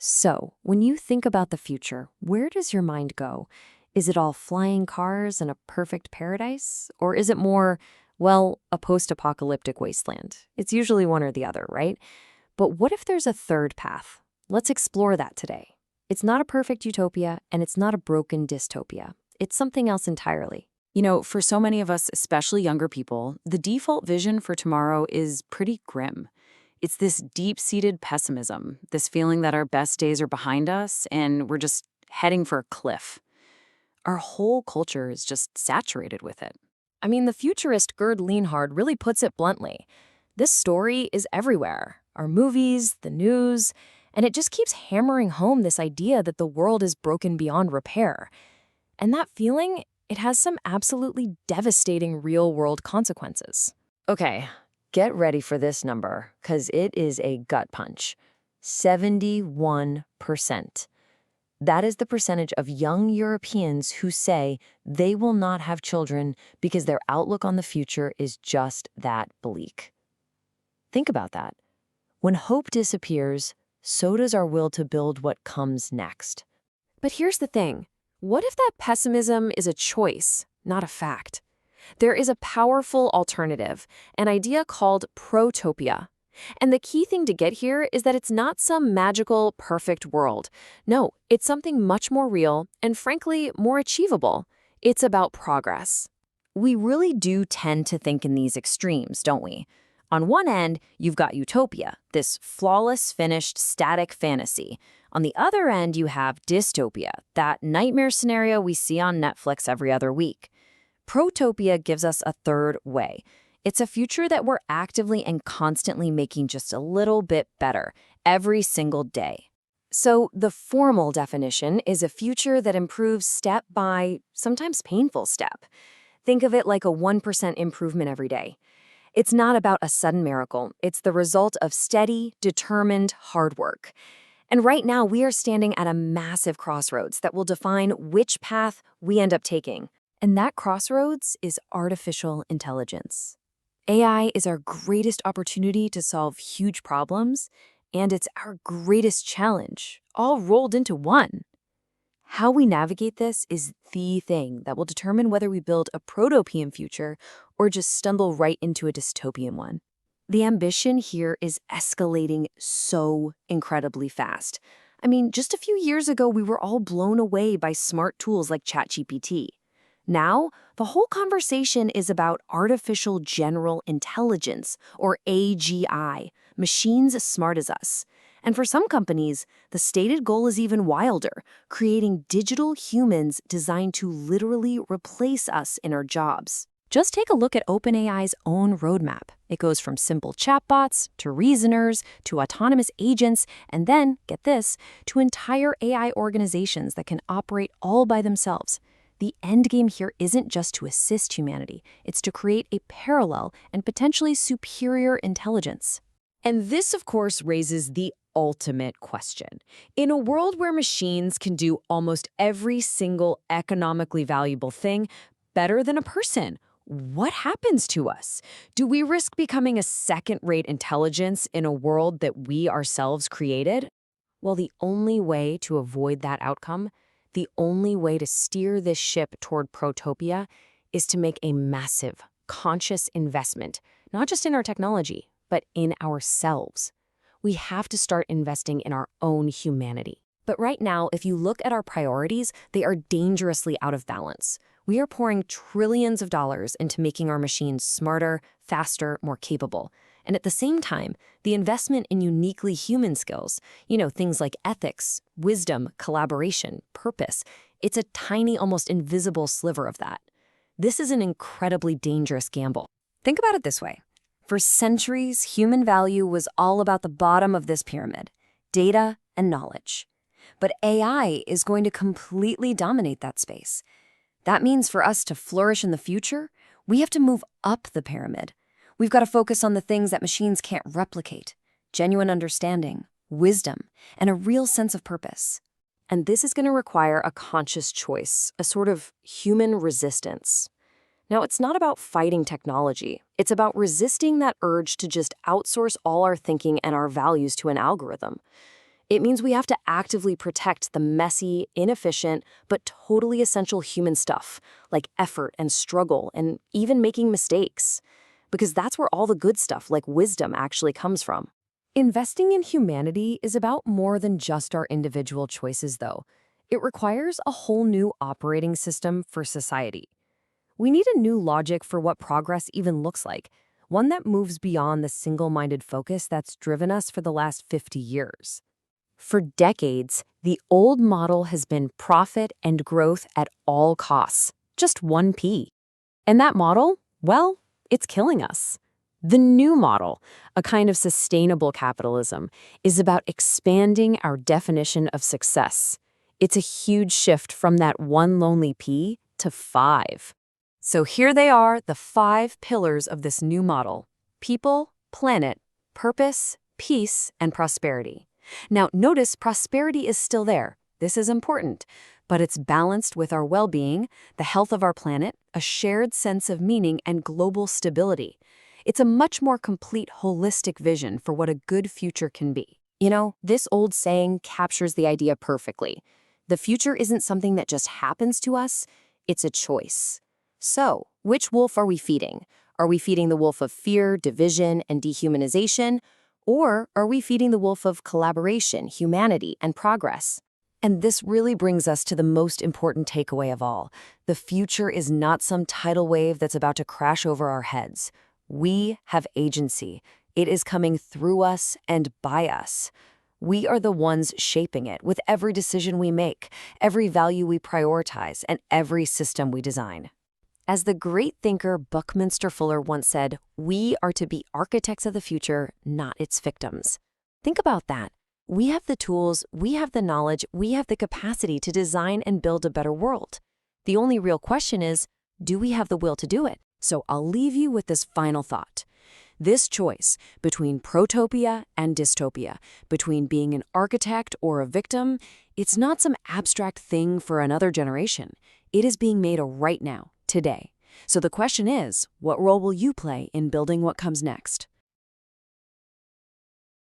So, when you think about the future, where does your mind go? Is it all flying cars and a perfect paradise? Or is it more, well, a post-apocalyptic wasteland? It's usually one or the other, right? But what if there's a third path? Let's explore that today. It's not a perfect utopia, and it's not a broken dystopia. It's something else entirely. For so many of us, especially younger people, the default vision for tomorrow is pretty grim. It's this deep-seated pessimism, this feeling that our best days are behind us and we're just heading for a cliff. Our whole culture is just saturated with it. I mean, the futurist Gerd Leonhard really puts it bluntly. This story is everywhere. Our movies, the news, and it just keeps hammering home this idea that the world is broken beyond repair. And that feeling, it has some absolutely devastating real-world consequences. Okay, get ready for this number, because it is a gut punch. 71%. That is the percentage of young Europeans who say they will not have children because their outlook on the future is just that bleak. Think about that. When hope disappears, so does our will to build what comes next. But here's the thing. What if that pessimism is a choice, not a fact? There is a powerful alternative, an idea called Protopia. And the key thing to get here is that it's not some magical, perfect world. No, it's something much more real and, frankly, more achievable. It's about progress. We really do tend to think in these extremes, don't we? On one end, you've got utopia, this flawless, finished, static fantasy. On the other end, you have dystopia, that nightmare scenario we see on Netflix every other week. Protopia gives us a third way. It's a future that we're actively and constantly making just a little bit better every single day. So the formal definition is a future that improves step by, sometimes painful step. Think of it like a 1% improvement every day. It's not about a sudden miracle. It's the result of steady, determined hard work. And right now, we are standing at a massive crossroads that will define which path we end up taking. And that crossroads is artificial intelligence. AI is our greatest opportunity to solve huge problems, and it's our greatest challenge, all rolled into one. How we navigate this is the thing that will determine whether we build a protopian future or just stumble right into a dystopian one. The ambition here is escalating so incredibly fast. I mean, just a few years ago, we were all blown away by smart tools like ChatGPT. Now, the whole conversation is about artificial general intelligence, or AGI, machines as smart as us. And for some companies, the stated goal is even wilder, creating digital humans designed to literally replace us in our jobs. Just take a look at OpenAI's own roadmap. It goes from simple chatbots to reasoners to autonomous agents, and then, get this, to entire AI organizations that can operate all by themselves. The end game here isn't just to assist humanity, it's to create a parallel and potentially superior intelligence. And this, of course, raises the ultimate question. In a world where machines can do almost every single economically valuable thing better than a person, what happens to us? Do we risk becoming a second-rate intelligence in a world that we ourselves created? Well, the only way to avoid that outcome, the only way to steer this ship toward Protopia, is to make a massive, conscious investment, not just in our technology, but in ourselves. We have to start investing in our own humanity. But right now, if you look at our priorities, they are dangerously out of balance. We are pouring trillions of dollars into making our machines smarter, faster, more capable. And at the same time, the investment in uniquely human skills, things like ethics, wisdom, collaboration, purpose, it's a tiny, almost invisible sliver of that. This is an incredibly dangerous gamble. Think about it this way. For centuries, human value was all about the bottom of this pyramid, data and knowledge. But AI is going to completely dominate that space. That means for us to flourish in the future, we have to move up the pyramid. We've got to focus on the things that machines can't replicate: genuine understanding, wisdom, and a real sense of purpose. And this is going to require a conscious choice, a sort of human resistance. Now, it's not about fighting technology. It's about resisting that urge to just outsource all our thinking and our values to an algorithm. It means we have to actively protect the messy, inefficient, but totally essential human stuff, like effort and struggle and even making mistakes. Because that's where all the good stuff, like wisdom, actually comes from. Investing in humanity is about more than just our individual choices, though. It requires a whole new operating system for society. We need a new logic for what progress even looks like, one that moves beyond the single-minded focus that's driven us for the last 50 years. For decades, the old model has been profit and growth at all costs, just one P. And that model, well, it's killing us. The new model, a kind of sustainable capitalism, is about expanding our definition of success. It's a huge shift from that one lonely P to 5. So here they are, the 5 pillars of this new model: people, planet, purpose, peace, and prosperity. Now, notice prosperity is still there. This is important, but it's balanced with our well-being, the health of our planet, a shared sense of meaning, and global stability. It's a much more complete, holistic vision for what a good future can be. You know, this old saying captures the idea perfectly. The future isn't something that just happens to us, it's a choice. So, which wolf are we feeding? Are we feeding the wolf of fear, division, and dehumanization? Or are we feeding the wolf of collaboration, humanity, and progress? And this really brings us to the most important takeaway of all. The future is not some tidal wave that's about to crash over our heads. We have agency. It is coming through us and by us. We are the ones shaping it with every decision we make, every value we prioritize, and every system we design. As the great thinker Buckminster Fuller once said, we are to be architects of the future, not its victims. Think about that. We have the tools, we have the knowledge, we have the capacity to design and build a better world. The only real question is, do we have the will to do it? So I'll leave you with this final thought. This choice between protopia and dystopia, between being an architect or a victim, it's not some abstract thing for another generation. It is being made right now, today. So the question is, what role will you play in building what comes next?